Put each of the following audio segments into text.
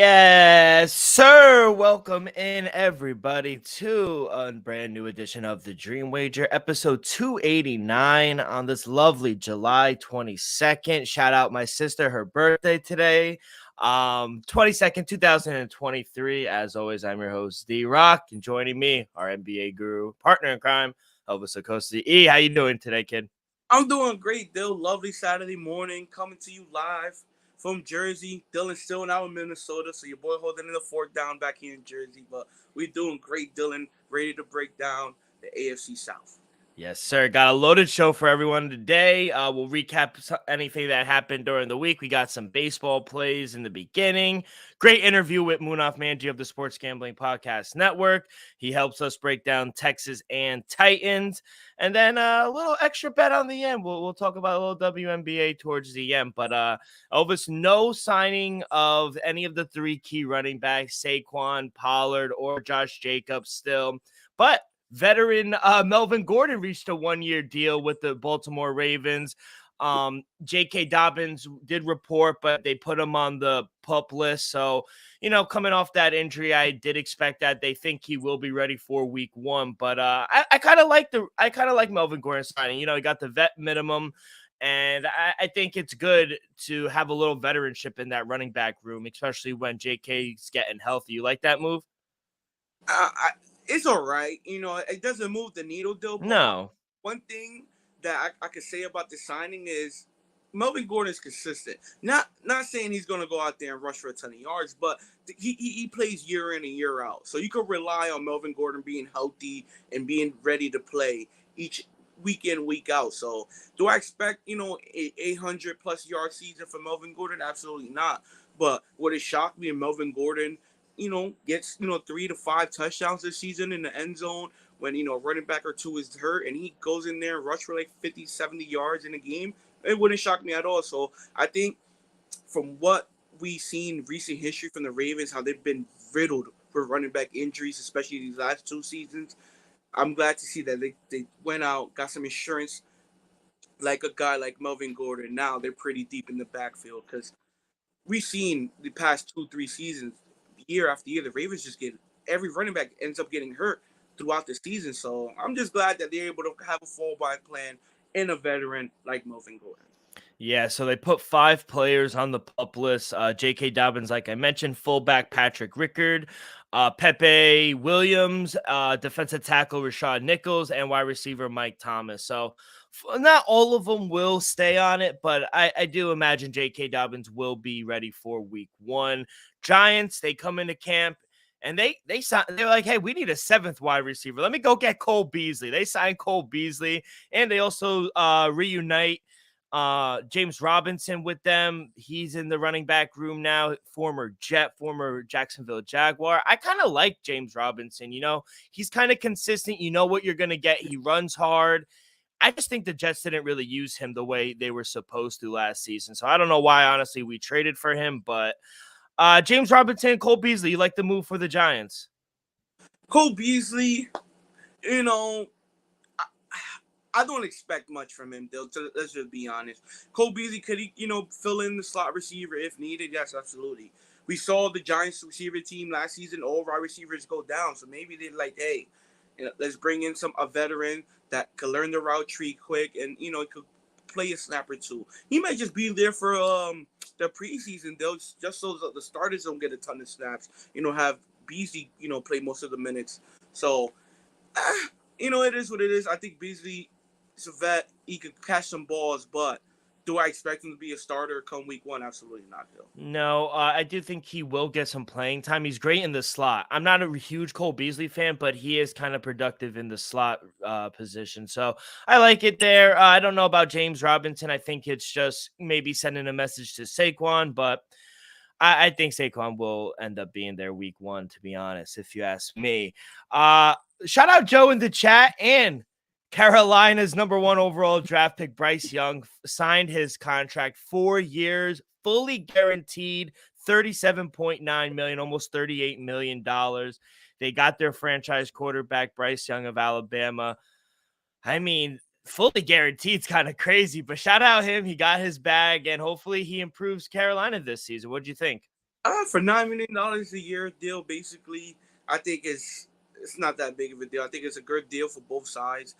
Yes, sir. Welcome in, everybody, to a brand new edition of the Dream Wager, episode 289 on this lovely July 22nd. Shout out my sister, her birthday today, 22nd, 2023. As always, I'm your host, D-Rock, and joining me, our NBA guru, partner in crime, Elvis Acosta. E, how you doing today, kid? I'm doing great, Dill. Lovely Saturday morning, coming to you live from Jersey. Dylan's still now in Minnesota, so your boy holding the fort down back here in Jersey. But we're doing great, Dylan. Ready to break down the AFC South. Yes, sir. Got a loaded show for everyone today. We'll recap anything that happened during the week. We got some baseball plays in the beginning. Great interview with Munaf Manji of the Sports Gambling Podcast Network. He helps us break down Texans and Titans. And then a little extra bet on the end. We'll talk about a little WNBA towards the end. But Elvis, no signing of any of the three key running backs, Saquon, Pollard, or Josh Jacobs still. But veteran Melvin Gordon reached a one-year deal with the Baltimore Ravens. J.K. Dobbins did report, but they put him on the PUP list. So, coming off that injury, I did expect that. They think he will be ready for week one. But I kind of like Melvin Gordon signing. He got the vet minimum. And I think it's good to have a little veteranship in that running back room, especially when J.K.'s getting healthy. You like that move? It's all right. It doesn't move the needle, Dill. But No. one thing that I could say about the signing is Melvin Gordon is consistent. Not saying he's going to go out there and rush for a ton of yards, but he plays year in and year out. So you could rely on Melvin Gordon being healthy and being ready to play each week in, week out. So do I expect, a 800-plus yard season for Melvin Gordon? Absolutely not. But would it shock me if Melvin Gordon, gets, 3 to 5 touchdowns this season in the end zone when, a running back or two is hurt and he goes in there and rush for like 50, 70 yards in a game? It wouldn't shock me at all. So I think from what we've seen recent history from the Ravens, how they've been riddled with running back injuries, especially these last two seasons, I'm glad to see that they went out, got some insurance like a guy like Melvin Gordon. Now they're pretty deep in the backfield because we've seen the past 2-3 seasons, year after year, the Ravens just get every running back ends up getting hurt throughout the season. So I'm just glad that they're able to have a fallback plan and a veteran like Melvin Gordon. Yeah, so they put 5 players on the PUP list. J.K. Dobbins, like I mentioned, fullback Patrick Rickard, Pepe Williams, defensive tackle Rashad Nichols, and wide receiver Mike Thomas. So not all of them will stay on it, but I do imagine J.K. Dobbins will be ready for week one. Giants, they come into camp. And they're like, hey, we need a 7th wide receiver. Let me go get Cole Beasley. They signed Cole Beasley, and they also reunite James Robinson with them. He's in the running back room now, former Jet, former Jacksonville Jaguar. I kind of like James Robinson. He's kind of consistent. You know what you're going to get. He runs hard. I just think the Jets didn't really use him the way they were supposed to last season. So I don't know why, honestly, we traded for him. But James Robinson, Cole Beasley, you like the move for the Giants? Cole Beasley, I don't expect much from him, though. Let's just be honest. Cole Beasley, could he, fill in the slot receiver if needed? Yes, absolutely. We saw the Giants receiver team last season, all wide receivers go down. So maybe they're like, hey, let's bring in a veteran that could learn the route tree quick and, could play a snap or two. He might just be there for the preseason, though, just so the starters don't get a ton of snaps. Have Beasley, play most of the minutes. So, it is what it is. I think Beasley is a vet. He could catch some balls, but do I expect him to be a starter come week one? Absolutely not, Bill. No, I do think he will get some playing time. He's great in the slot. I'm not a huge Cole Beasley fan, but he is kind of productive in the slot position. So I like it there. I don't know about James Robinson. I think it's just maybe sending a message to Saquon, but I think Saquon will end up being there week one, to be honest, if you ask me. Shout out Joe in the chat, and Carolina's number 1 overall draft pick, Bryce Young, signed his contract 4 years, fully guaranteed, $37.9 million, almost $38 million. They got their franchise quarterback, Bryce Young of Alabama. I mean, fully guaranteed is kind of crazy, but shout out him. He got his bag, and hopefully he improves Carolina this season. What do you think? For $9 million a year deal, basically, I think it's not that big of a deal. I think it's a good deal for both sides.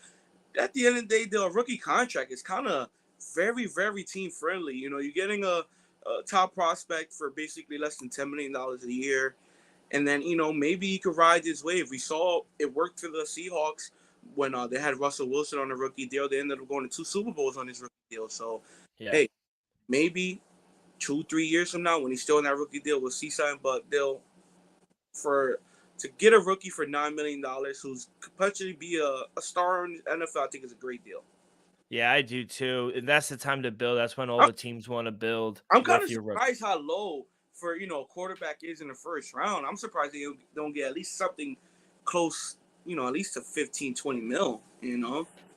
At the end of the day, the rookie contract is kind of very, very team friendly. You know, you're getting a top prospect for basically less than $10 million a year, and then maybe he could ride his wave. We saw it worked for the Seahawks when they had Russell Wilson on a rookie deal. They ended up going to 2 Super Bowls on his rookie deal. So, Yeah. hey, maybe 2-3 years from now when he's still in that rookie deal, we'll see something. But they'll for to get a rookie for $9 million who's could potentially be a star in the NFL, I think is a great deal. Yeah, I do too. And that's the time to build. That's when all I'm, the teams want to build I'm kind with of your rookie. surprised how low for a quarterback is in the first round. I'm surprised they don't get at least something close, at least to 15, 20 mil.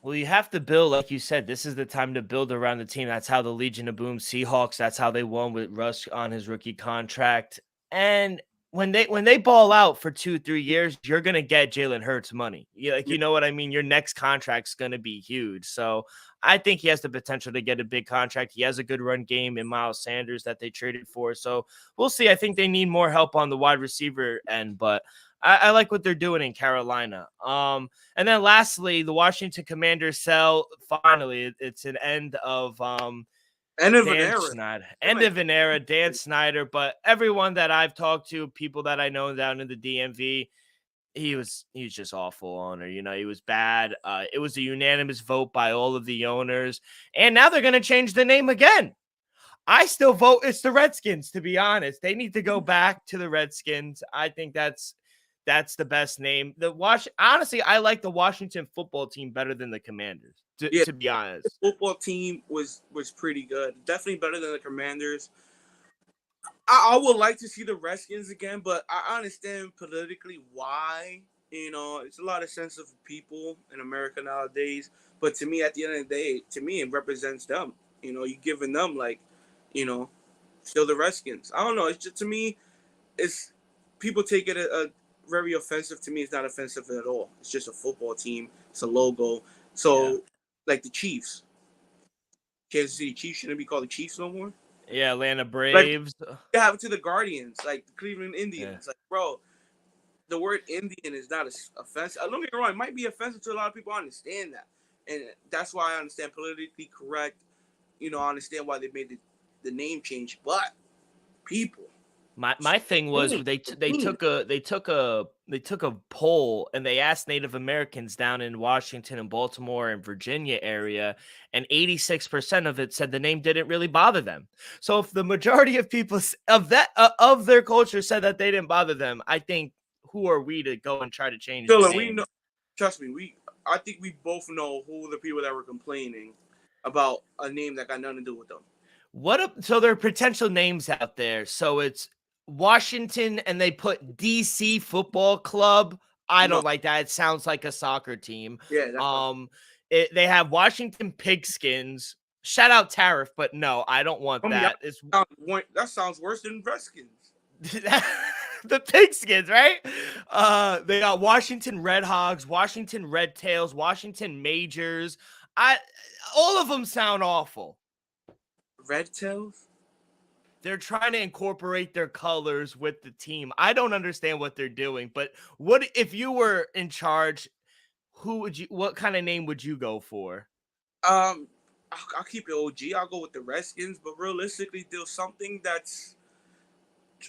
Well, you have to build, like you said, this is the time to build around the team. That's how the Legion of Boom Seahawks, that's how they won with Russ on his rookie contract. And when they ball out for 2-3 years, you're gonna get Jalen Hurts money. Yeah, You know what I mean? Your next contract's gonna be huge. So I think he has the potential to get a big contract. He has a good run game in Miles Sanders that they traded for. So we'll see. I think they need more help on the wide receiver end, but I like what they're doing in Carolina. And then lastly, the Washington Commanders sell. Finally, it's an end of end of an Dan era. Snyder, end of an era, Dan Snyder. But everyone that I've talked to, people that I know down in the DMV, he was just awful owner. He was bad. It was a unanimous vote by all of the owners, and now they're gonna change the name again. I still vote it's the Redskins, to be honest. They need to go back to the Redskins. I think that's the best name. Honestly, I like the Washington football team better than the Commanders, Yeah, to be the honest. football team was pretty good. Definitely better than the Commanders. I would like to see the Redskins again, but I understand politically why. It's a lot of sensitive people in America nowadays. But to me, at the end of the day, to me, it represents them. You're giving them you know, still the Redskins. I don't know. It's just to me, it's people take it a very offensive. To me, it's not offensive at all. It's just a football team. It's a logo. Yeah. So, like the Chiefs, Kansas City Chiefs shouldn't be called the Chiefs no more. Yeah, Atlanta Like Braves. they have it to the Guardians, like the Cleveland Yeah. Indians. Like, bro, the word Indian is not offensive. Don't get me wrong; it might be offensive to a lot of people. I understand that, and that's why I understand politically correct. I understand why they made the name change, but people. My thing was they took a poll and they asked Native Americans down in Washington and Baltimore and Virginia area, and 86% of it said the name didn't really bother them. So if the majority of people of their culture said that they didn't bother them, I think who are we to go and try to change the Dylan, we name? know. Trust me, I think we both know who the people that were complaining about a name that got nothing to do with them. So there are potential names out there. So it's Washington and they put DC Football Club. I No, don't like that. It sounds like a soccer team. yeah, that's not. They have Washington Pigskins. Shout out Tariff, but no, I don't want Yeah, that. It's that sounds worse than Redskins. the Pigskins, right? They got Washington Red Hogs, Washington Red Tails, Washington Majors. All of them sound awful. Red Tails. They're trying to incorporate their colors with the team. I don't understand what they're doing, but what if you were in charge? What kind of name would you go for? I'll keep it OG. I'll go with the Redskins, but realistically, there's something that's,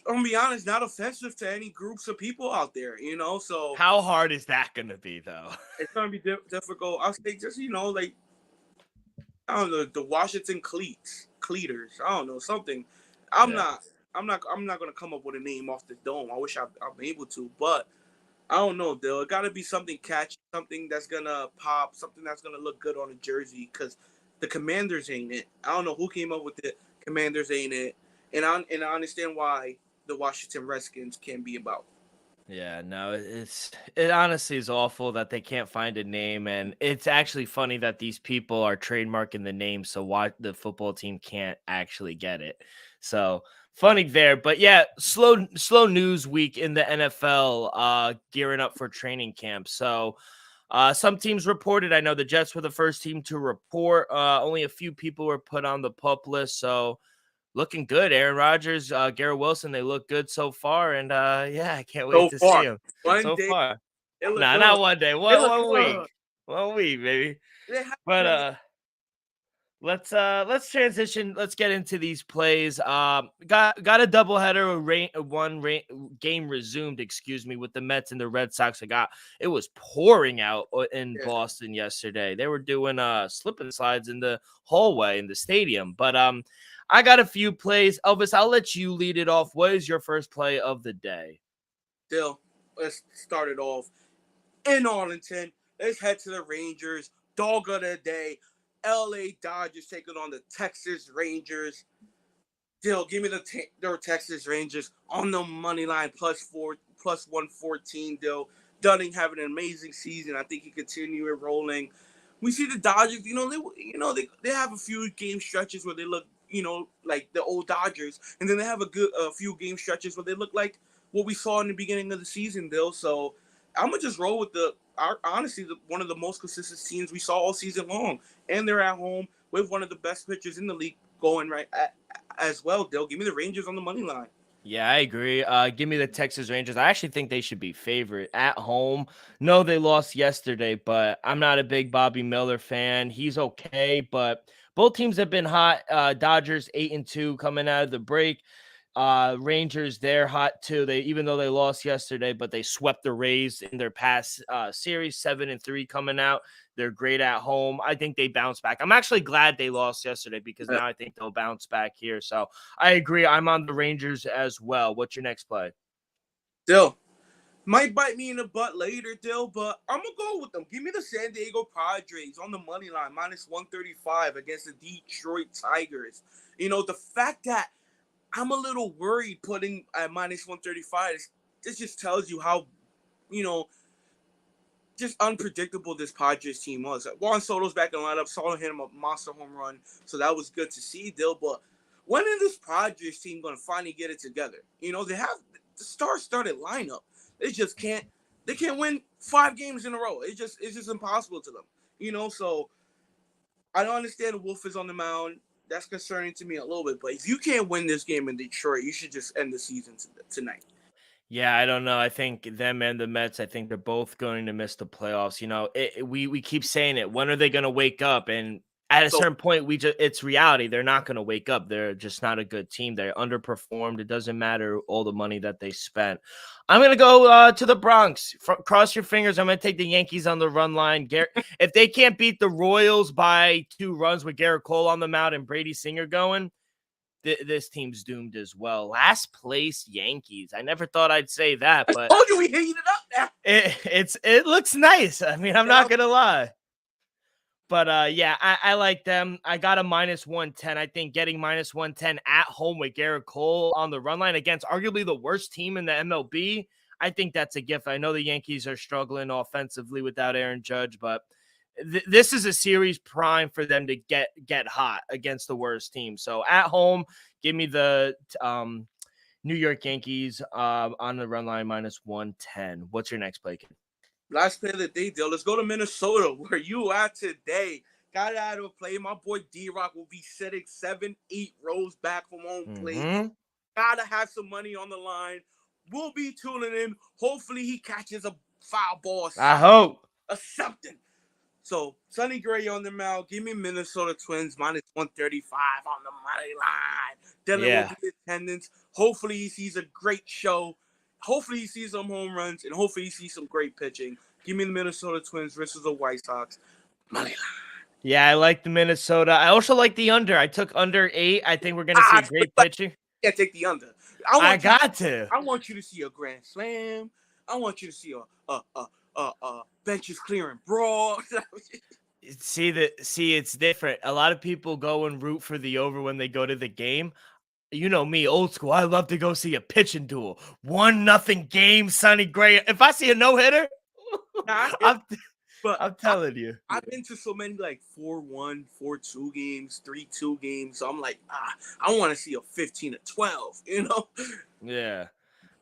I'm gonna be honest, not offensive to any groups of people out there. So How hard is that going to be, though? it's gonna be difficult. I'll say just like I don't know the Washington Cleaters. I don't know something. I'm Yeah. not. I'm not gonna come up with a name off the dome. I wish I'm able to, but I don't know, Dill. It got to be something catchy, something that's gonna pop, something that's gonna look good on a jersey. Because the Commanders ain't it. I don't know who came up with it. Commanders ain't it, and I understand why the Washington Redskins can be about. Yeah, no, it honestly is awful that they can't find a name, and it's actually funny that these people are trademarking the name, so why the football team can't actually get it. So funny there, but yeah, slow news week in the NFL, gearing up for training camp. So some teams reported. I know the Jets were the first team to report. Only a few people were put on the pup list, so looking good. Aaron Rodgers, Garrett Wilson, they look good so far. And yeah, I can't wait So to see far, them. one So day far. it look Nah, good. not one day. It One, look one good. week. 1 week, baby. They have But crazy. let's transition. Let's get into these plays. Got a doubleheader. Game resumed. Excuse me, with the Mets and the Red Sox. It was pouring out in Yeah. Boston yesterday. They were doing slip and slides in the hallway in the stadium. But I got a few plays. Elvis, I'll let you lead it off. What is your first play of the day? Still, let's start it off in Arlington. Let's head to the Rangers. Dog of the day. LA Dodgers taking on the Texas Rangers. Still, give me the Texas Rangers on the money line plus 114. Dill Dunning having an amazing season. I think he continue it rolling. We see the Dodgers. They have a few game stretches where they look like the old Dodgers, and then they have a few game stretches where they look like what we saw in the beginning of the season. Dill. So I'm gonna just roll with honestly one of the most consistent teams we saw all season long, and they're at home with one of the best pitchers in the league going as well. Dill, give me the Rangers on the money line. Yeah, I agree. Give me the Texas Rangers. I actually think they should be favorite at home. No, they lost yesterday, but I'm not a big Bobby Miller fan. He's okay, but both teams have been hot. Dodgers 8-2 coming out of the break. Rangers, they're hot too. Even though they lost yesterday, but they swept the Rays in their past series, 7-3 coming out. They're great at home. I think they bounce back. I'm actually glad they lost yesterday because now I think they'll bounce back here. So I agree. I'm on the Rangers as well. What's your next play? Dill, might bite me in the butt later, Dill, but I'm gonna go with them. Give me the San Diego Padres on the money line, minus 135 against the Detroit Tigers. The fact that I'm a little worried putting at minus 135. This just tells you how, just unpredictable this Padres team was. Juan Soto's back in the lineup. Saw him hit him a monster home run, so that was good to see, Dill. But when is this Padres team going to finally get it together? They have the star-studded lineup. They just can't. They can't win 5 games in a row. It's just impossible to them. So I don't understand Wolf is on the mound. That's concerning to me a little bit. But if you can't win this game in Detroit, you should just end the season tonight. Yeah, I don't know. I think them and the Mets, I think they're both going to miss the playoffs. We keep saying it. When are they going to wake up? And at a So certain point, it's reality. They're not going to wake up. They're just not a good team. They're underperformed. It doesn't matter all the money that they spent. I'm going to go to the Bronx. Cross your fingers. I'm going to take the Yankees on the run line. If they can't beat the Royals by 2 runs with Garrett Cole on the mound and Brady Singer going, this team's doomed as well. Last place Yankees. I never thought I'd say that, but told you we heated it up now. it looks nice. I mean, I'm not gonna lie. But yeah, I like them. I got a minus 110. I think getting minus 110 at home with Garrett Cole on the run line against arguably the worst team in the MLB, I think that's a gift. I know the Yankees are struggling offensively without Aaron Judge, but this is a series prime for them to get hot against the worst team. So at home, give me the New York Yankees on the run line minus 110. What's your next play, kid? Last play of the day, Dill. Let's go to Minnesota, where you at today. Got out of a play. My boy D-Rock will be sitting 7-8 rows back from home plate. Gotta have some money on the line. We'll be tuning in. Hopefully he catches a foul ball. I hope. Or something. So, Sonny Gray on the mound. Give me Minnesota Twins minus 135 on the money line. Dylan will be in attendance. Hopefully he sees a great show. Hopefully he sees some home runs. And hopefully he sees some great pitching. Give me the Minnesota Twins versus the White Sox. Money line. Yeah, I like the Minnesota. I also like the under. I took under 8. I think we're going to see great pitching. Yeah, take the under. I got to. I want you to see a grand slam. I want you to see a benches clearing brawl. See, it's different. A lot of people go and root for the over when they go to the game. You know me, old school. I love to go see a pitching duel. 1-0 game, Sonny Gray. If I see a no-hitter, I'm telling you. I've been to so many like 4-1, 4-2 games, 3-2 games. So I'm like, I want to see a 15-12, Yeah.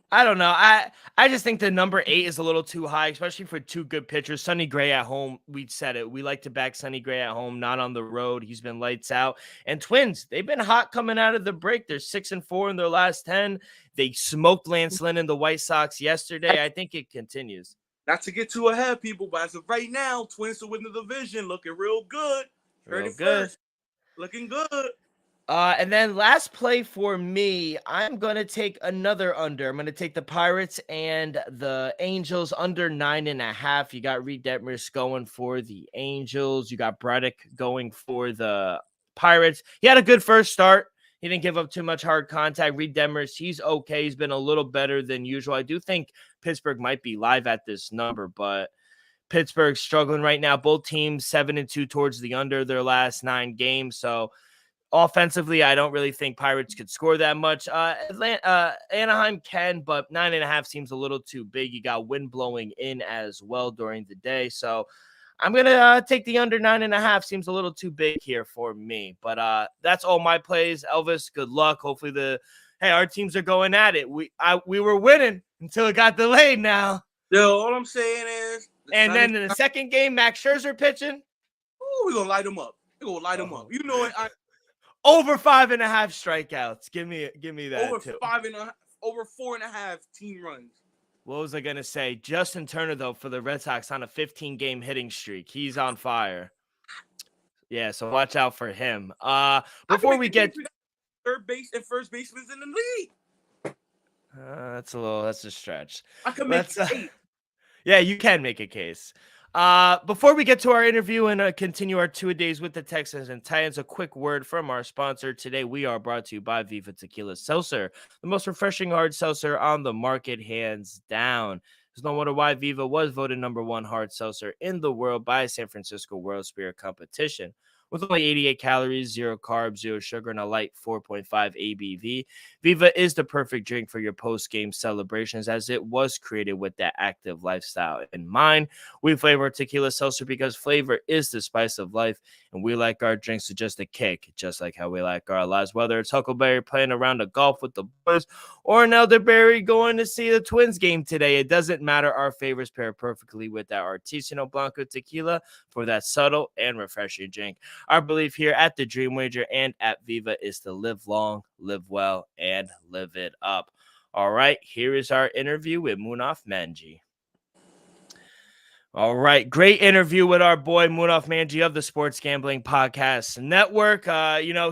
I don't know. I just think the number 8 is a little too high, especially for two good pitchers. Sonny Gray at home, we said it. We like to back Sonny Gray at home, not on the road. He's been lights out. And Twins, they've been hot coming out of the break. They're 6-4 in their last 10. They smoked Lance Lynn and the White Sox yesterday. I think it continues. Not to get too ahead, people, but as of right now, Twins to win the division, looking real good. Heard Real it good. first. Looking good. And then last play for me, I'm going to take another under. I'm going to take the Pirates and the Angels under 9.5. You got Reed Detmers going for the Angels. You got Braddock going for the Pirates. He had a good first start. He didn't give up too much hard contact. Reed Detmers, he's okay. He's been a little better than usual. I do think Pittsburgh might be live at this number, but Pittsburgh's struggling right now. Both teams 7-2 towards the under their last 9 games. So offensively, I don't really think Pirates could score that much. Anaheim can, but 9.5 seems a little too big. You got wind blowing in as well during the day. So I'm going to take the under 9.5. Seems a little too big here for me. But that's all my plays. Elvis, good luck. Hopefully our teams are going at it. We were winning until it got delayed now. Yo, all I'm saying is. And then in the second game, Max Scherzer pitching. Ooh, we're going to light them up. We're going to light them up. You know it. Over 5.5 strikeouts. Give me that. Over 4.5 team runs. What was I gonna say? Justin Turner, though, for the Red Sox on a 15-game hitting streak. He's on fire. Yeah, so watch out for him. Before we get third base and first baseman in the league. That's a stretch. I can make a case. Yeah, you can make a case. Before we get to our interview and continue our 2-a-days with the Texans and Titans, a quick word from our sponsor. Today, we are brought to you by Viva Tequila Seltzer, the most refreshing hard seltzer on the market, hands down. There's no wonder why Viva was voted #1 hard seltzer in the world by San Francisco World Spirit Competition. With only 88 calories, 0 carbs, 0 sugar, and a light 4.5 ABV, Viva is the perfect drink for your post-game celebrations as it was created with that active lifestyle in mind. We flavor tequila seltzer because flavor is the spice of life, and we like our drinks to just a kick, just like how we like our lives. Whether it's Huckleberry playing around the golf with the boys or an elderberry going to see the Twins game today, it doesn't matter. Our favorites pair perfectly with that Artisanal Blanco tequila for that subtle and refreshing drink. Our belief here at the Dream Wager and at Viva is to live long, live well, and live it up. All right, here is our interview with Munaf Manji. All right, great interview with our boy Munaf Manji of the Sports Gambling Podcast Network.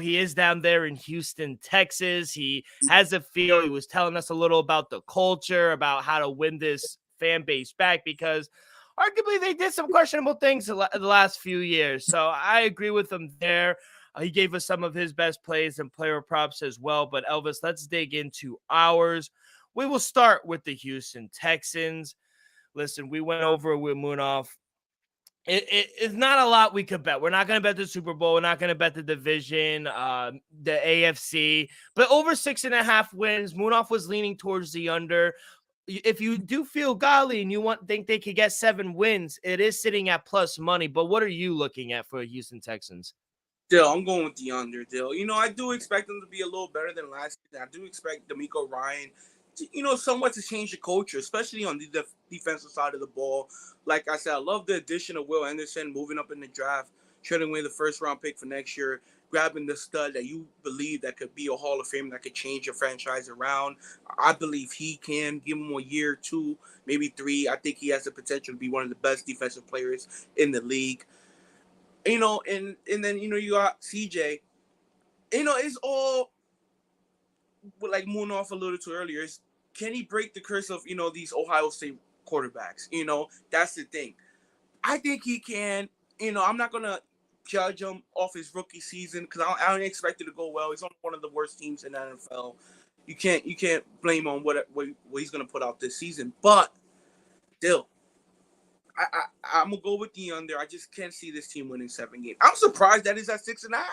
He is down there in Houston, Texas. He has a feel. He was telling us a little about the culture, about how to win this fan base back, because arguably they did some questionable things the last few years. So I agree with him there. He gave us some of his best plays and player props as well. But Elvis, let's dig into ours. We will start with the Houston Texans. Listen, we went over with Munaf. It's not a lot we could bet. We're not going to bet the Super Bowl. We're not going to bet the division, the AFC. But over 6.5 wins, Munaf was leaning towards the under. If you do feel golly and you think they could get 7 wins, it is sitting at plus money. But what are you looking at for Houston Texans? Still, I'm going with the under, Dill. I do expect them to be a little better than last year. I do expect D'Amico Ryan somewhat to change the culture, especially on the defensive side of the ball. Like I said, I love the addition of Will Anderson moving up in the draft, trading away the first-round pick for next year, grabbing the stud that you believe that could be a Hall of Fame that could change your franchise around. I believe he can. Give him a year, 2, maybe 3. I think he has the potential to be one of the best defensive players in the league. And then you got CJ. It's all like Munaf alluded to earlier. Can he break the curse of these Ohio State quarterbacks? That's the thing. I think he can. I'm not gonna judge him off his rookie season because I don't expect it to go well. He's on one of the worst teams in the NFL. You can't blame him on what he's gonna put out this season. But still, I'm gonna go with the under. I just can't see this team winning 7 games. I'm surprised that is at 6.5.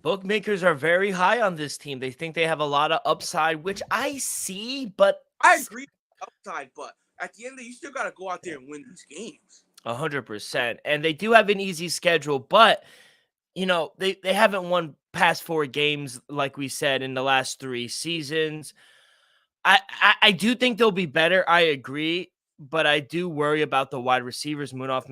Bookmakers are very high on this team. They think they have a lot of upside, which I see, but I agree with upside, but at the end of the day, you still got to go out there and win these games. 100%. And they do have an easy schedule, but they haven't won past 4 games, like we said, in the last 3 seasons. I do think they'll be better. I agree, but I do worry about the wide receivers. Munaf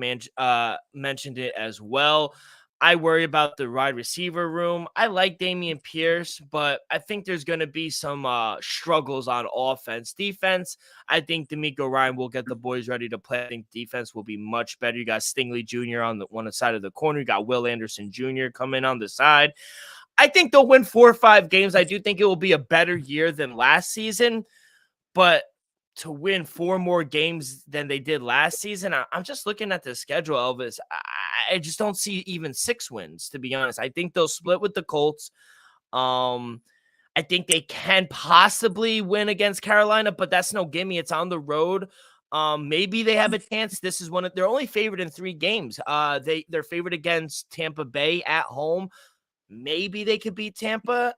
mentioned it as well. I worry about the wide receiver room. I like Damian Pierce, but I think there's going to be some struggles on offense. Defense, I think D'Amico Ryan will get the boys ready to play. I think defense will be much better. You got Stingley Jr. on the one side of the corner. You got Will Anderson Jr. coming on the side. I think they'll win 4 or 5 games. I do think it will be a better year than last season, but to win 4 more games than they did last season, I'm just looking at the schedule, Elvis. I just don't see even 6 wins, to be honest. I think they'll split with the Colts. I think they can possibly win against Carolina, but that's no gimme. It's on the road. Maybe they have a chance. This is they're only favored in 3 games. They're favored against Tampa Bay at home. Maybe they could beat Tampa.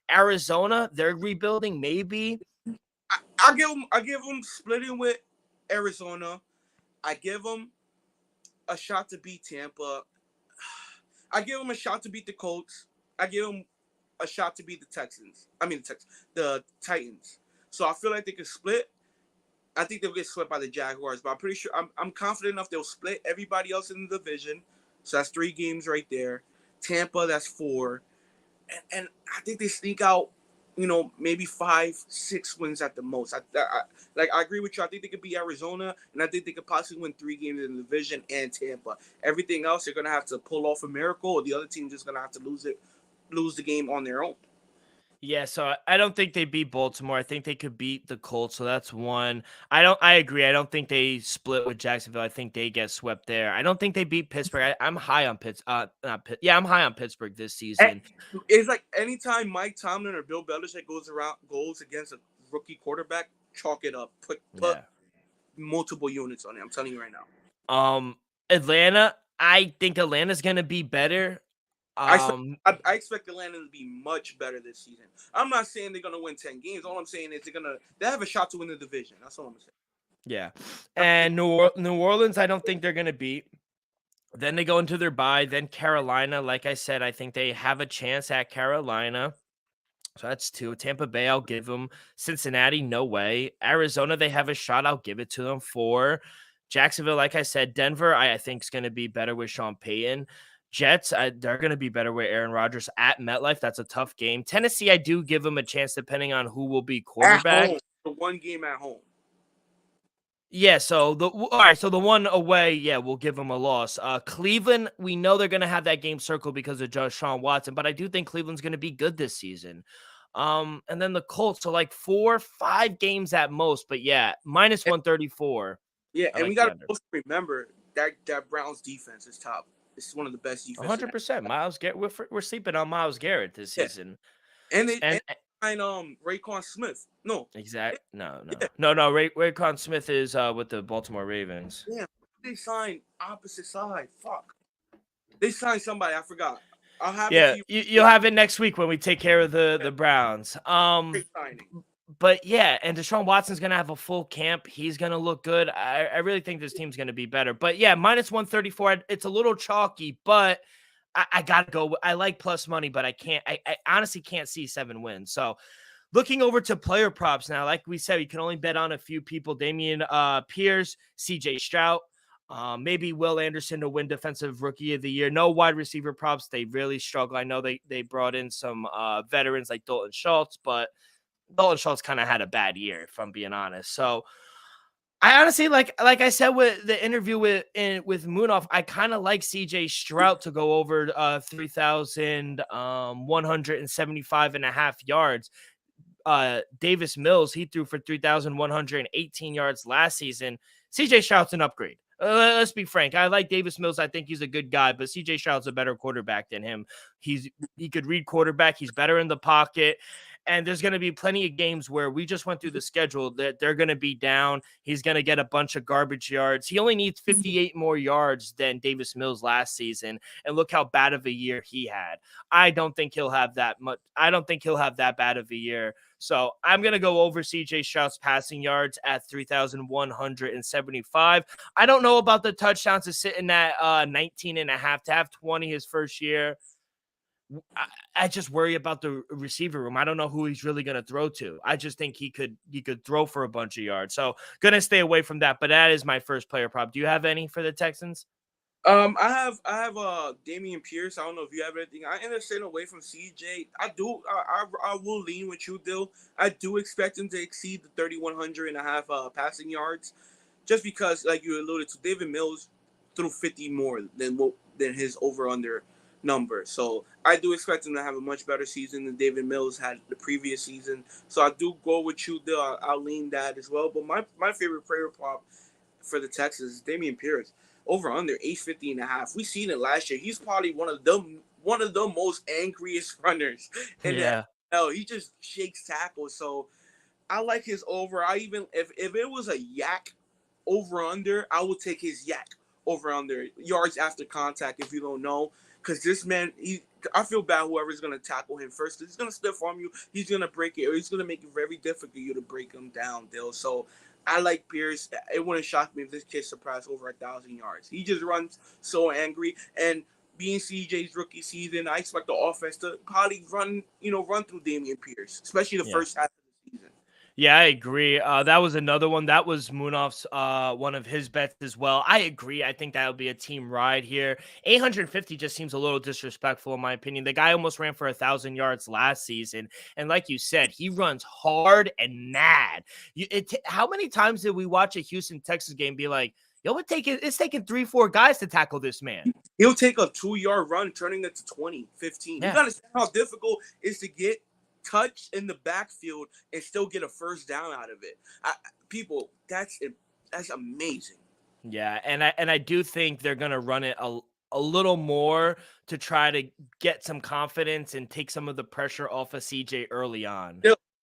Arizona, they're rebuilding. Maybe. I give them splitting with Arizona. I give them a shot to beat Tampa. I give them a shot to beat the Colts. I give them a shot to beat the Texans. The Titans. So I feel like they can split. I think they'll get swept by the Jaguars, but I'm pretty sure I'm confident enough they'll split everybody else in the division. So that's 3 games right there. Tampa, that's 4. And I think they sneak out, maybe 5, 6 wins at the most. I agree with you. I think they could beat Arizona, and I think they could possibly win 3 games in the division and Tampa. Everything else, they're gonna have to pull off a miracle, or the other team just gonna have to lose the game on their own. Yeah, so I don't think they beat Baltimore. I think they could beat the Colts, so that's 1. I agree. I don't think they split with Jacksonville. I think they get swept there. I don't think they beat Pittsburgh. I'm high on I'm high on Pittsburgh this season. It's like anytime Mike Tomlin or Bill Belichick goes against a rookie quarterback, chalk it up. Put multiple units on it. I'm telling you right now. Atlanta, I think Atlanta's gonna be better. I expect Atlanta to be much better this season. I'm not saying they're gonna win 10 games. All I'm saying is they have a shot to win the division. That's all I'm saying. Yeah, and New Orleans, I don't think they're gonna beat. Then they go into their bye. Then Carolina, like I said, I think they have a chance at Carolina. So that's 2. Tampa Bay, I'll give them. Cincinnati, no way. Arizona, they have a shot. I'll give it to them. 4. Jacksonville, like I said. Denver, I think is going to be better with Sean Payton. Jets, they're going to be better with Aaron Rodgers at MetLife. That's a tough game. Tennessee, I do give them a chance depending on who will be quarterback. At home, the 1 game at home. Yeah, so all right, so the 1 away, yeah, we'll give them a loss. Cleveland, we know they're going to have that game circled because of Deshaun Watson, but I do think Cleveland's going to be good this season. And then the Colts, so like 4, 5 games at most, but yeah, minus 134. Yeah, and we got to remember that Browns defense is top. It's one of the best defenses. 100%. Myles Garrett, we're sleeping on Myles Garrett this season. And they signed Raekwon Smith. No. Exactly. No. Raekwon Smith is with the Baltimore Ravens. Yeah, they signed opposite side. Fuck. They signed somebody. I forgot. I'll have it. You'll have it next week when we take care of the Browns. But yeah, and Deshaun Watson's gonna have a full camp. He's gonna look good. I really think this team's gonna be better. But yeah, minus 134. It's a little chalky, but I gotta go. I like plus money, but I can't. I honestly can't see 7 wins. So looking over to player props now, like we said, you can only bet on a few people: Damian Pierce, C.J. Stroud. Maybe Will Anderson to win Defensive Rookie of the Year. No wide receiver props. They really struggle. I know they brought in some veterans like Dalton Schultz, but Dalton Schultz kind of had a bad year, if I'm being honest. So I honestly, like I said with the interview with Munaf, I kind of like CJ Stroud to go over 3,175.5 yards. Davis Mills, he threw for 3,118 yards last season. CJ Stroud's an upgrade. Let's be frank. I like Davis Mills. I think he's a good guy, but CJ Stroud's a better quarterback than him. He could read quarterback. He's better in the pocket. And there's going to be plenty of games where we just went through the schedule that they're going to be down. He's going to get a bunch of garbage yards. He only needs 58 more yards than Davis Mills last season. And look how bad of a year he had. I don't think he'll have that much. I don't think he'll have that bad of a year. So I'm going to go over CJ Stroud's passing yards at 3,175. I don't know about the touchdowns to sit in that 19.5 to have 20 his first year. I just worry about the receiver room. I don't know who he's really going to throw to. I just think he could throw for a bunch of yards. So gonna stay away from that. But that is my first player prop. Do you have any for the Texans? I have Damian Pierce. I don't know if you have anything. I end up staying away from CJ. I will lean with you, Dill. I do expect him to exceed the 3,100 and a half passing yards, just because, like you alluded to, David Mills threw 50 more than his over under number. So I do expect him to have a much better season than David Mills had the previous season. So I do go with you, Dill. I'll lean that as well. But my favorite player prop for the Texans is Damian Pierce. Over under 850 and a half. We seen it last year. He's probably one of the most angriest runners in the NFL. He just shakes tackles. So I like his over. I even if it was a yak over under, I would take his yak over under yards after contact. If you don't know, because this man, I feel bad whoever's gonna tackle him first. He's gonna stiff arm you. He's gonna break it, or he's gonna make it very difficult for you to break him down, Dill. So I like Pierce. It wouldn't shock me if this kid surpassed over 1,000 yards. He just runs so angry. And being CJ's rookie season, I expect the offense to probably run through Damian Pierce, especially the first half of the season. Yeah, I agree. That was another one. That was Munaf's one of his bets as well. I agree. I think that'll be a team ride here. 850 just seems a little disrespectful in my opinion. The guy almost ran for 1,000 yards last season, and like you said, he runs hard and mad. How many times did we watch a Houston Texas game be like, yo, it's taking 3-4 guys to tackle this man? He'll take a 2-yard run, turning it to 20, 15. Yeah. You gotta see how difficult it is to get touch in the backfield and still get a first down out of it. People, that's amazing. Yeah, and I do think they're gonna run it a little more to try to get some confidence and take some of the pressure off of CJ early on.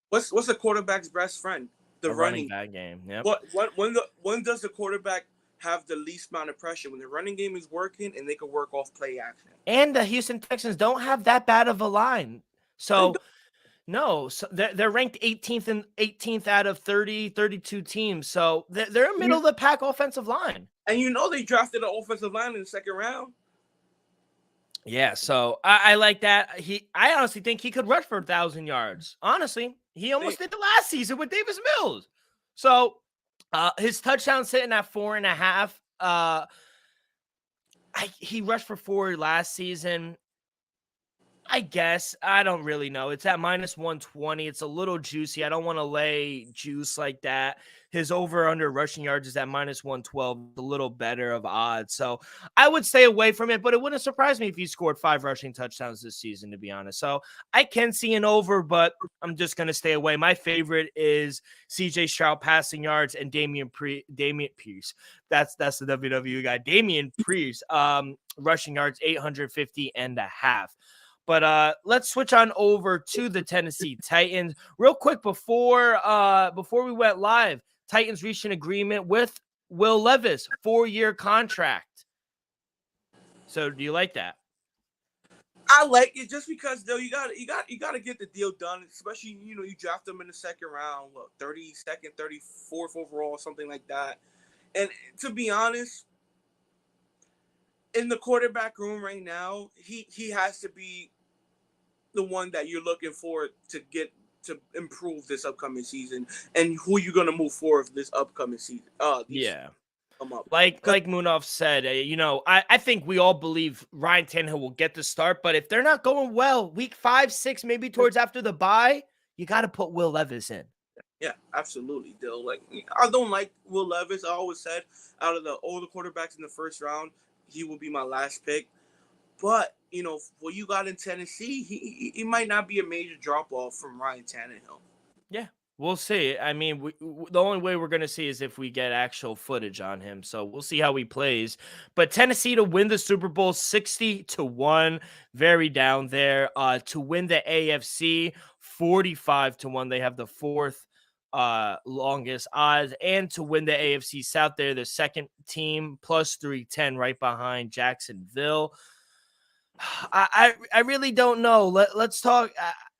What's the quarterback's best friend? The running back game. Yep. When does the quarterback have the least amount of pressure? When the running game is working and they can work off play action. And the Houston Texans don't have that bad of a line. So no, so they're ranked 18th out of 32 teams. So they're a middle of the pack offensive line. And they drafted an offensive line in the second round. Yeah, so I like that. I honestly think he could rush for 1,000 yards. Honestly, he almost did the last season with Davis Mills. So his touchdown sitting at 4.5. He rushed for 4 last season. I guess. I don't really know. It's at -120. It's a little juicy. I don't want to lay juice like that. His over-under rushing yards is at -112. A little better of odds. So I would stay away from it, but it wouldn't surprise me if he scored 5 rushing touchdowns this season, to be honest. So I can see an over, but I'm just going to stay away. My favorite is CJ Stroud passing yards and Damian Pierce. That's the WWE guy. Damian Pierce rushing yards, 850 and a half. But let's switch on over to the Tennessee Titans. Real quick, before we went live, Titans reached an agreement with Will Levis, 4-year contract. So do you like that? I like it just because though you got to get the deal done, especially you draft them in the second round, 32nd, 34th overall, something like that. And to be honest, in the quarterback room right now, he has to be the one that you're looking for to improve this upcoming season, and who you're gonna move forward this upcoming season. Come up. Like Munaf said, I think we all believe Ryan Tannehill will get the start, but if they're not going well, week 5, 6, maybe towards after the bye, you got to put Will Levis in. Yeah, absolutely, Dill. Like, I don't like Will Levis. I always said out of the older quarterbacks in the first round, he will be my last pick. But, what you got in Tennessee, he might not be a major drop-off from Ryan Tannehill. Yeah, we'll see. I mean, the only way we're going to see is if we get actual footage on him. So we'll see how he plays. But Tennessee to win the Super Bowl, 60-1, very down there. To win the AFC, 45-1. They have the 4th longest odds. And to win the AFC South, they're the second team, plus 310, right behind Jacksonville. I really don't know. Let's talk.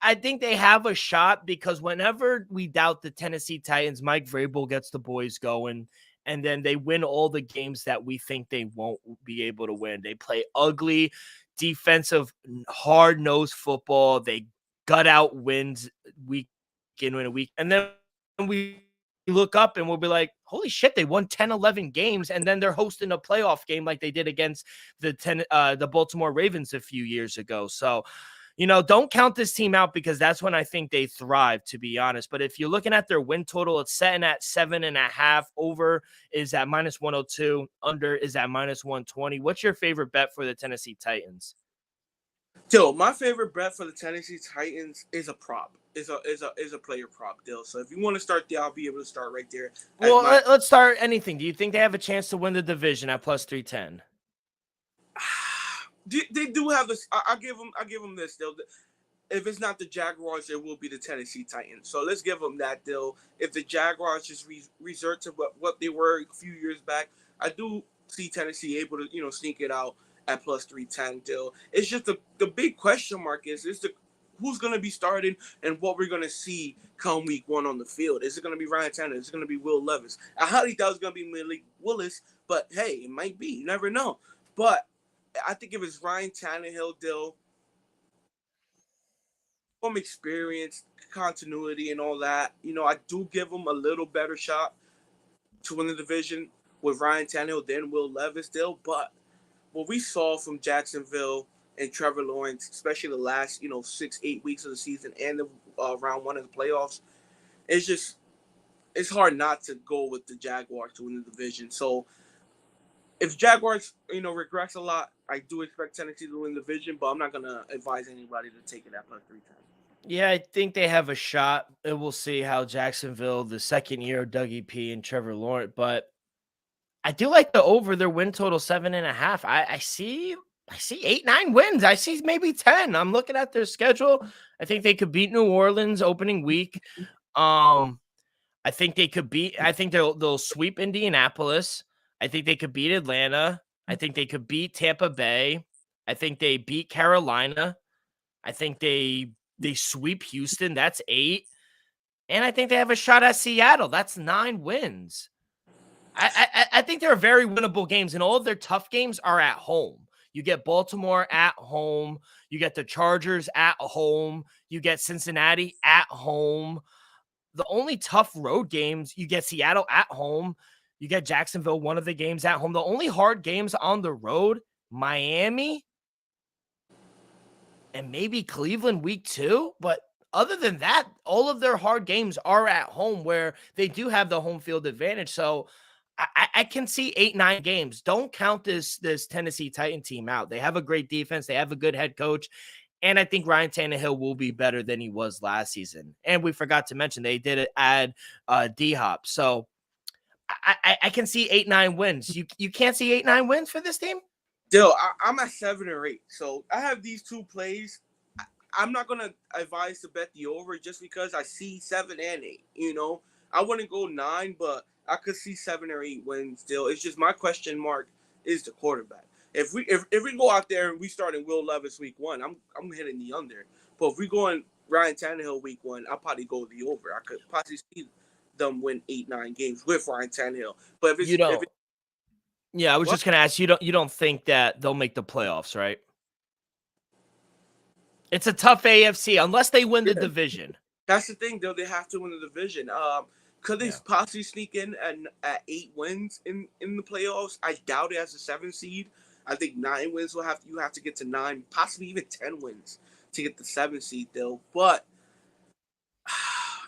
I think they have a shot because whenever we doubt the Tennessee Titans, Mike Vrabel gets the boys going. and then they win all the games that we think they won't be able to win. They play ugly, defensive, hard-nosed football. They gut out wins week in and a week. And then we look up and we'll be like, holy shit, they won 10, 11 games. And then they're hosting a playoff game like they did against the Baltimore Ravens a few years ago. So, don't count this team out, because that's when I think they thrive, to be honest. But if you're looking at their win total, it's setting at 7.5. Over is at -102. Under is at -120. What's your favorite bet for the Tennessee Titans? Dill, my favorite bet for the Tennessee Titans is a prop. Is a player prop, Dill. So if you want to start there, I'll be able to start right there. Well, let's start anything. Do you think they have a chance to win the division at +310? They do have this. I give them this, Dill. If it's not the Jaguars, it will be the Tennessee Titans. So let's give them that, Dill. If the Jaguars just resort to what they were a few years back, I do see Tennessee able to sneak it out at +310, Dill. It's just the big question mark is who's going to be starting and what we're going to see come week 1 on the field. Is it going to be Ryan Tannehill? Is it going to be Will Levis? I highly doubt it's going to be Malik Willis, but hey, it might be. You never know. But I think if it's Ryan Tannehill, Dill, from experience, continuity, and all that, I do give him a little better shot to win the division with Ryan Tannehill than Will Levis, Dill. But what we saw from Jacksonville and Trevor Lawrence, especially the last 6-8 weeks of the season and the round 1 of the playoffs, it's hard not to go with the Jaguars to win the division. So if Jaguars regress a lot, I do expect Tennessee to win the division, but I'm not gonna advise anybody to take it at +310. Yeah, I think they have a shot. And we'll see how Jacksonville, the second year of Dougie P and Trevor Lawrence, but I do like the over their win total 7.5. I see 8, 9 wins. I see maybe 10. I'm looking at their schedule. I think they could beat New Orleans opening week. I think they'll sweep Indianapolis. I think they could beat Atlanta. I think they could beat Tampa Bay. I think they beat Carolina. I think they sweep Houston. That's 8. And I think they have a shot at Seattle. That's 9 wins. I think they're very winnable games, and all of their tough games are at home. You get Baltimore at home. You get the Chargers at home. You get Cincinnati at home. The only tough road games, you get Seattle at home. You get Jacksonville, one of the games at home. The only hard games on the road, Miami and maybe Cleveland week 2. But other than that, all of their hard games are at home, where they do have the home field advantage. So I can see 8, 9 games. Don't count this Tennessee Titan team out. They have a great defense. They have a good head coach. And I think Ryan Tannehill will be better than he was last season. And we forgot to mention they did add D-Hop. So I can see 8, 9 wins. You can't see 8, 9 wins for this team? Dill, I'm at 7 or 8. So I have these 2 plays. I'm not going to advise to bet the over just because I see 7 and 8. I wouldn't go 9, but I could see 7 or 8 wins still. It's just my question mark is the quarterback. If we go out there and we start in Will Levis week 1, I'm hitting the under. But if we go in Ryan Tannehill week 1, I'll probably go the over. I could possibly see them win 8, 9 games with Ryan Tannehill. But if it's I was just gonna ask you. You don't think that they'll make the playoffs, right? It's a tough AFC unless they win the division. That's the thing, though. They have to win the division. Could they possibly sneak in at 8 wins in the playoffs? I doubt it as a 7 seed. I think 9 wins you have to get to 9, possibly even 10 wins to get the 7 seed, though. But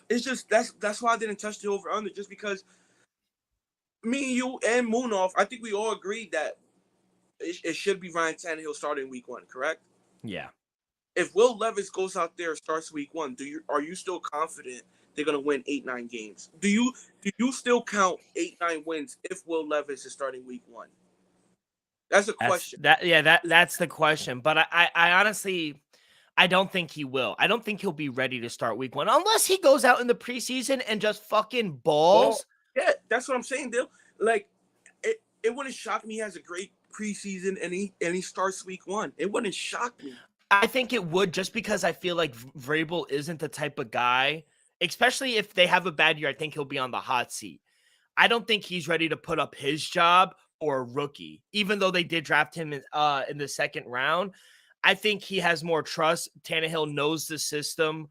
it's just that's why I didn't touch the over under, just because me, you, and Munaf, I think we all agreed that it should be Ryan Tannehill starting week 1, correct? Yeah. If Will Levis goes out there and starts week 1, are you still confident they're gonna win 8, 9 games? Do you still count 8, 9 wins if Will Levis is starting week 1? That's a question. That's the question. But I honestly, I don't think he will. I don't think he'll be ready to start week 1 unless he goes out in the preseason and just fucking balls. Yeah, that's what I'm saying, Dill. Like, it wouldn't shock me. He has a great preseason and he starts week 1. It wouldn't shock me. I think it would, just because I feel like Vrabel isn't the type of guy, especially if they have a bad year. I think he'll be on the hot seat. I don't think he's ready to put up his job or a rookie, even though they did draft him in the second round. I think he has more trust. Tannehill knows the system.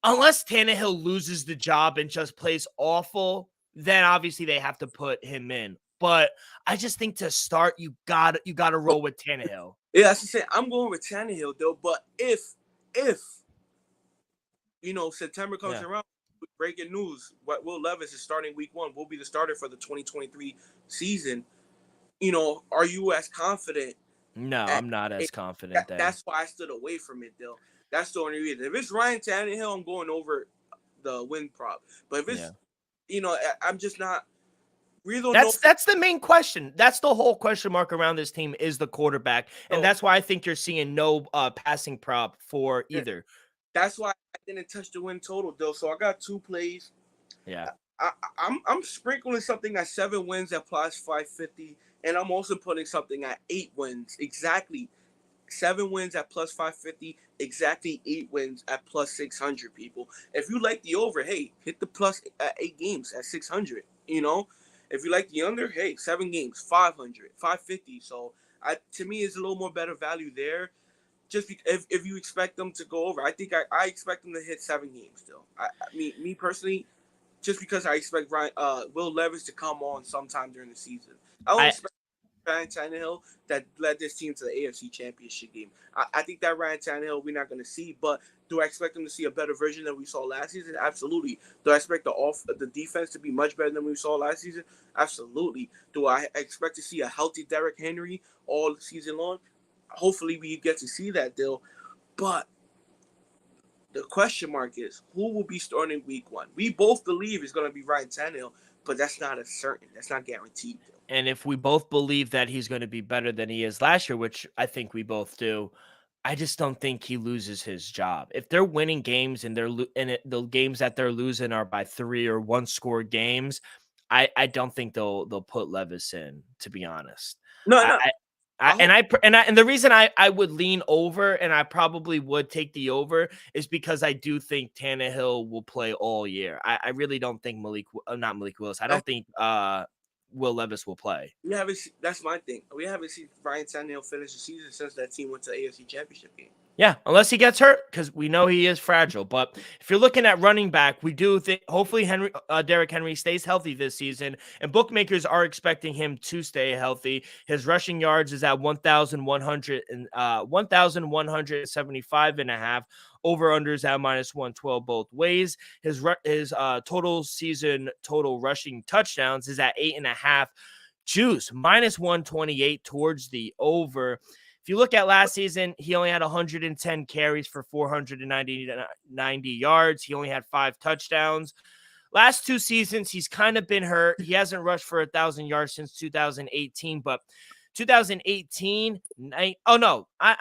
Unless Tannehill loses the job and just plays awful, then obviously they have to put him in. But I just think to start, you got to roll with Tannehill. Yeah, that's the same. I'm going with Tannehill though. But if September comes around, breaking news: what Will Levis is starting week 1. Will be the starter for the 2023 season. Are you as confident? No, I'm not as confident. That's why I stood away from it, though. That's the only reason. If it's Ryan Tannehill, I'm going over the win prop. But if it's, I'm just not. We don't know. That's the main question. That's the whole question mark around this team is the quarterback, and that's why I think you're seeing no passing prop for either. That's why I didn't touch the win total, though. So I got 2 plays. Yeah, I'm sprinkling something at 7 wins at plus 550, and I'm also putting something at 8 wins. Exactly 7 wins at plus 550. Exactly 8 wins at plus 600. People, if you like the over, hey, hit the plus at 8 games at 600. If you like the under, hey, 7 games, 500, 550. So to me, it's a little more better value there. Just because if you expect them to go over, I think I expect them to hit 7 games still. Me personally, just because I expect Will Levis to come on sometime during the season. I don't expect Ryan Tannehill that led this team to the AFC Championship game. I think that Ryan Tannehill we're not going to see, but do I expect them to see a better version than we saw last season? Absolutely. Do I expect the defense to be much better than we saw last season? Absolutely. Do I expect to see a healthy Derrick Henry all season long? Hopefully we get to see that, deal. But the question mark is who will be starting week 1? We both believe it's going to be Ryan Tannehill, but that's not a certain. That's not guaranteed. And if we both believe that he's going to be better than he is last year, which I think we both do, I just don't think he loses his job. If they're winning games and the games that they're losing are by 3 or 1 score games, I don't think they'll put Levis in. To be honest, No. And the reason I would lean over and I probably would take the over is because I do think Tannehill will play all year. I really don't think not Malik Willis. I don't think Will Levis will play. That's my thing. We haven't seen Ryan Tannehill finish the season since that team went to the AFC Championship game. Yeah, unless he gets hurt, because we know he is fragile. But if you're looking at running back, we do think hopefully Derrick Henry stays healthy this season, and bookmakers are expecting him to stay healthy. His rushing yards is at 1,175.5. Over-unders at -112 both ways. His total season total rushing touchdowns is at 8.5. Juice -128 towards the over. If you look at last season, he only had 110 carries for 490 yards. He only had 5 touchdowns. Last 2 seasons, he's kind of been hurt. He hasn't rushed for 1,000 yards since 2018, but 2018, I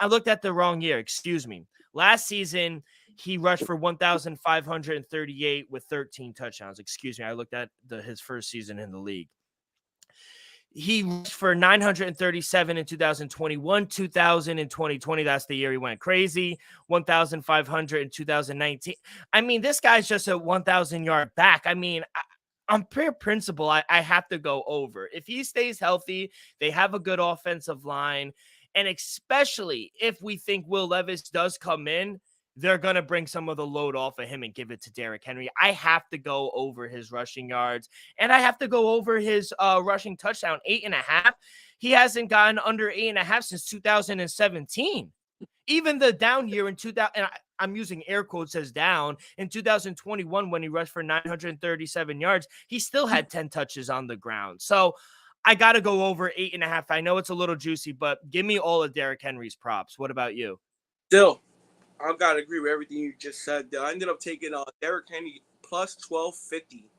looked at the wrong year. Excuse me. Last season, he rushed for 1,538 with 13 touchdowns. Excuse me. I looked at his first season in the league. He rushed for 937 in 2021, 2,000 in 2020. That's the year he went crazy. 1,500 in 2019. I mean, this guy's just a 1,000-yard back. I mean, on pure principle, I have to go over. If he stays healthy, they have a good offensive line. And especially if we think Will Levis does come in, they're going to bring some of the load off of him and give it to Derrick Henry. I have to go over his rushing yards, and I have to go over his rushing touchdown, 8.5. He hasn't gotten under 8.5 since 2017. Even the down year in 2000, and I'm using air quotes as down, in 2021 when he rushed for 937 yards, he still had 10 touches on the ground. So I got to go over 8.5. I know it's a little juicy, but give me all of Derrick Henry's props. What about you? Still, I've got to agree with everything you just said. I ended up taking Derrick Henry plus 1,250.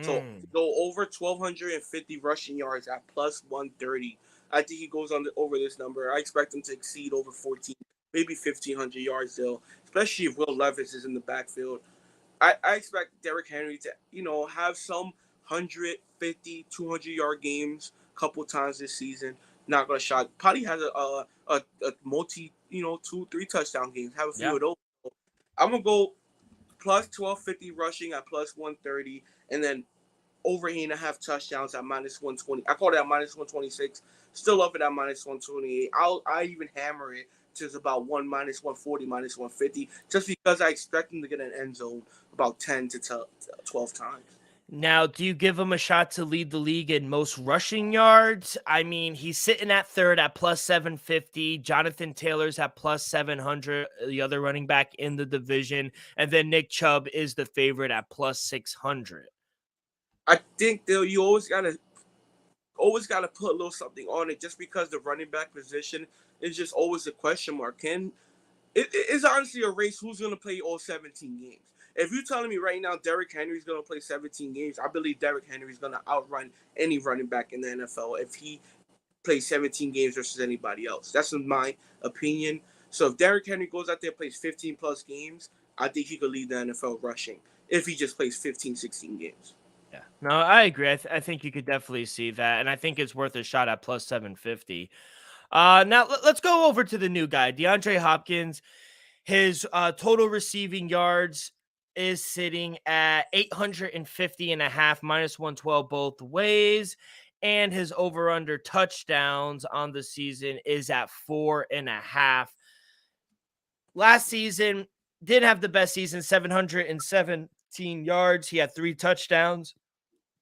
So go over 1,250 rushing yards at plus 130. I think he goes over this number. I expect him to exceed over 14, maybe 1,500 yards still, especially if Will Levis is in the backfield. I expect Derrick Henry to, have some 150, 200-yard games a couple times this season. Not going to shock. Probably has a multi, 2-3 touchdown games. Have a few of those. I'm going to go plus 1,250 rushing at plus 130. And then over 8.5 touchdowns at -120. I call it at -126. Still love it at -128. I even hammer it to about -140, -150, just because I expect him to get an end zone about 10 to 12 times. Now, do you give him a shot to lead the league in most rushing yards? I mean, he's sitting at third at +750. Jonathan Taylor's at +700, the other running back in the division. And then Nick Chubb is the favorite at +600. I think you always gotta put a little something on it, just because the running back position is just always a question mark. It's honestly a race who's going to play all 17 games. If you're telling me right now Derrick Henry's going to play 17 games, I believe Derrick Henry's going to outrun any running back in the NFL if he plays 17 games versus anybody else. That's my opinion. So if Derrick Henry goes out there and plays 15 plus games, I think he could lead the NFL rushing if he just plays 15, 16 games. Yeah, no, I agree. I think you could definitely see that. And I think it's worth a shot at +750. Now let's go over to the new guy, DeAndre Hopkins. His total receiving yards is sitting at 850.5, -112 both ways. And his over-under touchdowns on the season is at 4.5. Last season, didn't have the best season, 717 yards. He had 3 touchdowns.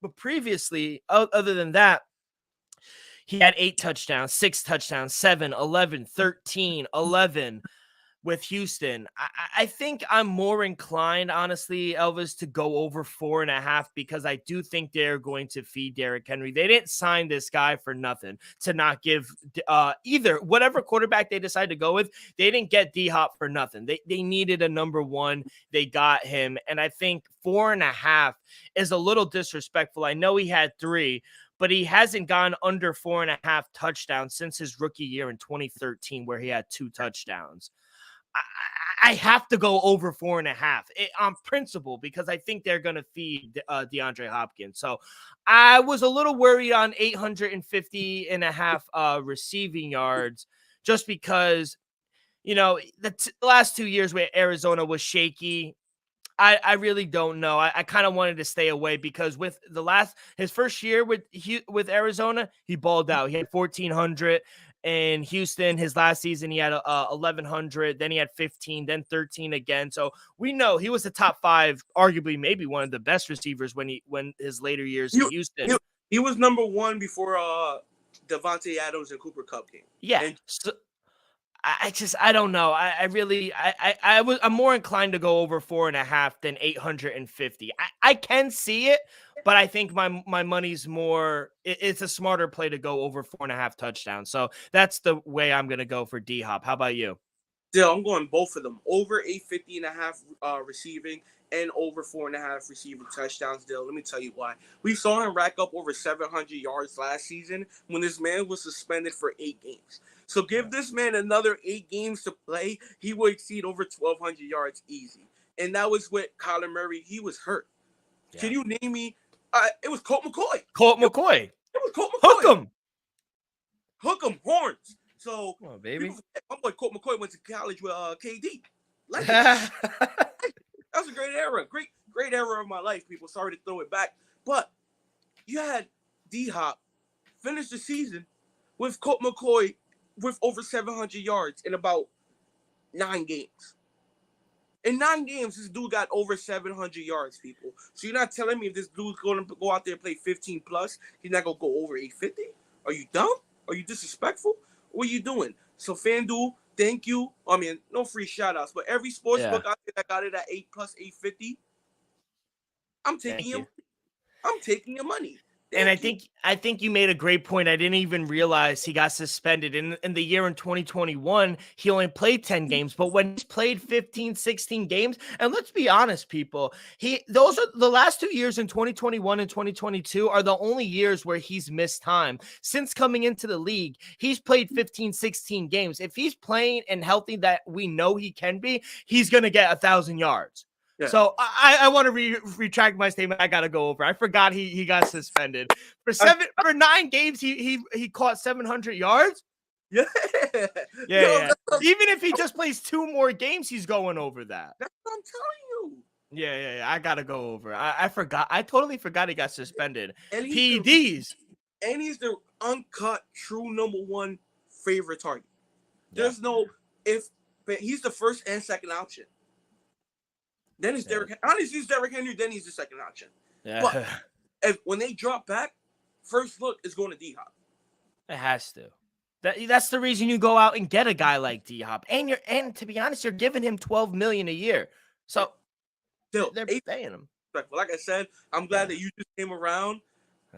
But previously, other than that, he had 8 touchdowns, 6 touchdowns, 7, 11, 13, 11 with Houston. I think I'm more inclined, honestly, Elvis, to go over 4.5, because I do think they're going to feed Derrick Henry. They didn't sign this guy for nothing, to not give either whatever quarterback they decide to go with. They didn't get D-Hop for nothing. They needed a number one. They got him. And I think 4.5 is a little disrespectful. I know he had 3, but he hasn't gone under 4.5 touchdowns since his rookie year in 2013, where he had 2 touchdowns. I have to go over 4.5 on principle, because I think they're going to feed DeAndre Hopkins. So I was a little worried on 850.5 receiving yards, just because, the last 2 years where Arizona was shaky. I really don't know. I kind of wanted to stay away, because with his first year with Arizona, he balled out. He had 1,400. In Houston, his last season, he had 1,100. Then he had 15, then 13 again. So we know he was the top 5, arguably maybe one of the best receivers when his later years in Houston. He was number 1 before Devontae Adams and Cooper Kupp came. Yeah. So I don't know. I'm more inclined to go over 4.5 than 850. I can see it, but I think my money's more. It's a smarter play to go over 4.5 touchdowns. So that's the way I'm gonna go for D-Hop. How about you? Still, I'm going both of them. Over 850.5 receiving and over 4.5 receiving touchdowns. Still, let me tell you why. We saw him rack up over 700 yards last season when this man was suspended for 8 games. So give this man another 8 games to play, he will exceed over 1,200 yards easy. And that was with Kyler Murray. He was hurt. Yeah. Can you name me? It was Colt McCoy. It was Colt McCoy. Hook 'em. Horns. So, come on, baby. My boy Colt McCoy went to college with KD. That was a great era. Great era of my life, people. Sorry to throw it back. But you had D-Hop finish the season with Colt McCoy with over 700 yards in about 9 games. In 9 games, this dude got over 700 yards, people. So you're not telling me if this dude's going to go out there and play 15 plus, he's not going to go over 850? Are you dumb? Are you disrespectful? What are you doing? So FanDuel, thank you. I mean, no free shout outs, but every sports book out there that got it at 8 plus 850, I'm taking your money. And I think you made a great point. I didn't even realize he got suspended. In the year in 2021, he only played 10 games. But when he's played 15, 16 games, and let's be honest, people, those are the last 2 years in 2021 and 2022 are the only years where he's missed time. Since coming into the league, he's played 15, 16 games. If he's playing and healthy that we know he can be, he's going to get 1,000 yards. Yeah. So I want to retract my statement. I got to go over. I forgot he got suspended for 9 games. He caught 700 yards. Yeah. Even if he just plays 2 more games, he's going over that. That's what I'm telling you. Yeah. I gotta go over. I forgot. I totally forgot he got suspended. And PEDs. he's the uncut, true #1 favorite target. Yeah. There's no if, but he's the first and second option. Then it's Yeah. Derrick. Honestly, it's Derrick Henry. Then he's the second option. But Yeah. when they drop back, first look is going to D Hop. It has to. That's the reason you go out and get a guy like D Hop. And to be honest, you're giving him $12 million a year. So Still, they're paying him. like I said, I'm glad that you just came around.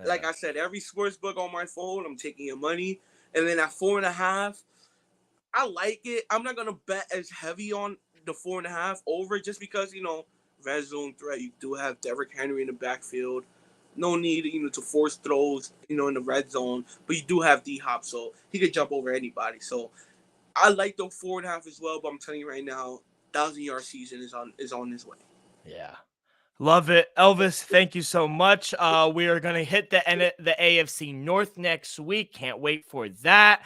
Like I said, every sports book on my phone, I'm taking your money. And then at 4.5, I like it. I'm not gonna bet as heavy on the 4.5 over just because red zone threat. You do have Derrick Henry in the backfield. No need, to force throws, in the red zone. But you do have D Hop, so he could jump over anybody. So I like the 4.5 as well. But I'm telling you right now, 1,000-yard season is on his way. Yeah. Love it. Elvis, thank you so much. We are going to hit the AFC North next week. Can't wait for that.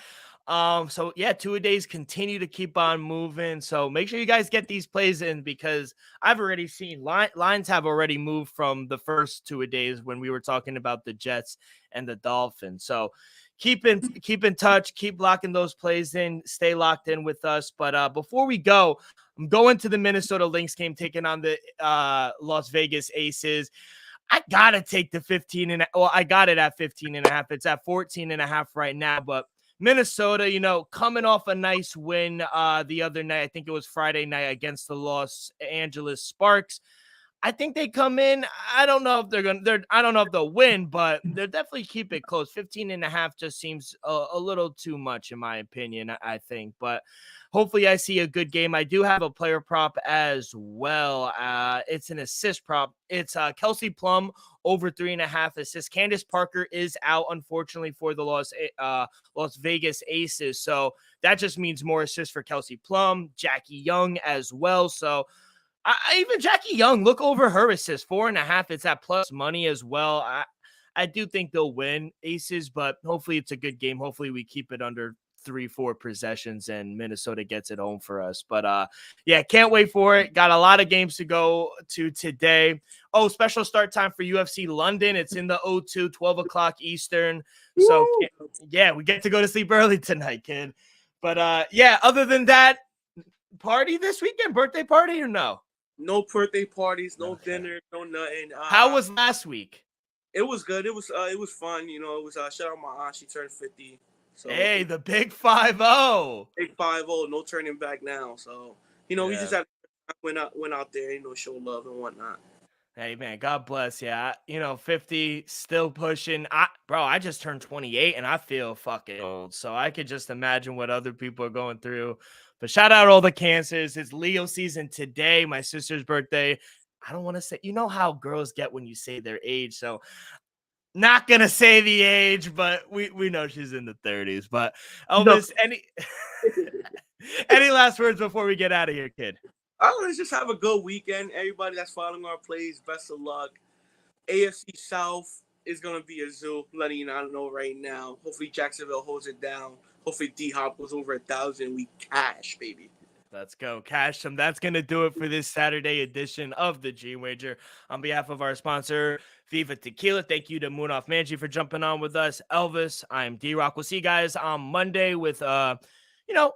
So yeah, two-a-days continue to keep on moving. So make sure you guys get these plays in because I've already seen lines have already moved from the first two-a-days when we were talking about the Jets and the Dolphins. So keep in touch, keep locking those plays in, stay locked in with us. But before we go, I'm going to the Minnesota Lynx game, taking on the Las Vegas Aces. I got to take the 15 well, I got it at 15.5. It's at 14.5 right now, but Minnesota, coming off a nice win the other night. I think it was Friday night against the Los Angeles Sparks. I think they come in. I don't know if I don't know if they'll win, but they'll definitely keep it close. 15.5 just seems a little too much in my opinion, I think, but hopefully I see a good game. I do have a player prop as well. It's an assist prop. It's Kelsey Plum over 3.5 assists. Candace Parker is out, unfortunately, for the Las Vegas Aces. So that just means more assists for Kelsey Plum, Jackie Young as well. So even Jackie Young, look over her assist, 4.5. It's at plus money as well. I do think they'll win Aces, but hopefully it's a good game. Hopefully we keep it under 3-4 possessions and Minnesota gets it home for us. But yeah, can't wait for it. Got a lot of games to go to today. Oh, special start time for UFC London. It's in the O2, 12 o'clock Eastern. So yeah, we get to go to sleep early tonight, kid. But yeah, other than that, party this weekend, birthday party or no? No birthday parties, no dinner, no nothing. How was last week? It was good. It was fun. It was shout out my aunt. She turned 50. So hey, the big 5-0. Big 5-0, no turning back now. So we just had went out there, show love and whatnot. Hey man, God bless. Yeah, 50 still pushing. I just turned 28 and I feel fucking old. So I could just imagine what other people are going through. But shout out all the cancers. It's Leo season today, my sister's birthday. I don't want to say, how girls get when you say their age. So not gonna say the age, but we know she's in the 30s. But Elvis, any last words before we get out of here, kid? Let's just have a good weekend. Everybody that's following our plays, best of luck. AFC South is gonna be a zoo. I'm letting you know right now. Hopefully Jacksonville holds it down. Hopefully D Hop goes over 1,000. We cash, baby. Let's go. Cash them. That's going to do it for this Saturday edition of the Dream Wager. On behalf of our sponsor, Viva Tequila, thank you to Munaf Manji for jumping on with us. Elvis, I'm D-Rock. We'll see you guys on Monday with,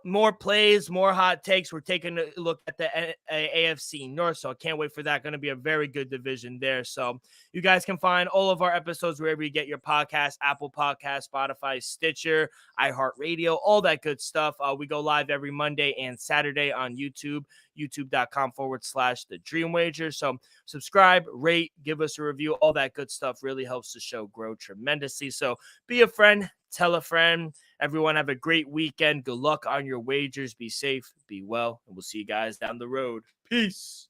more plays, more hot takes. We're taking a look at the AFC North, so I can't wait for that. Going to be a very good division there. So you guys can find all of our episodes wherever you get your podcast, Apple Podcast, Spotify, Stitcher, iHeartRadio, all that good stuff. We go live every Monday and Saturday on YouTube, youtube.com/The Dream Wager. So subscribe, rate, give us a review. All that good stuff really helps the show grow tremendously. So be a friend, tell a friend. Everyone have a great weekend. Good luck on your wagers. Be safe, be well, and we'll see you guys down the road. Peace.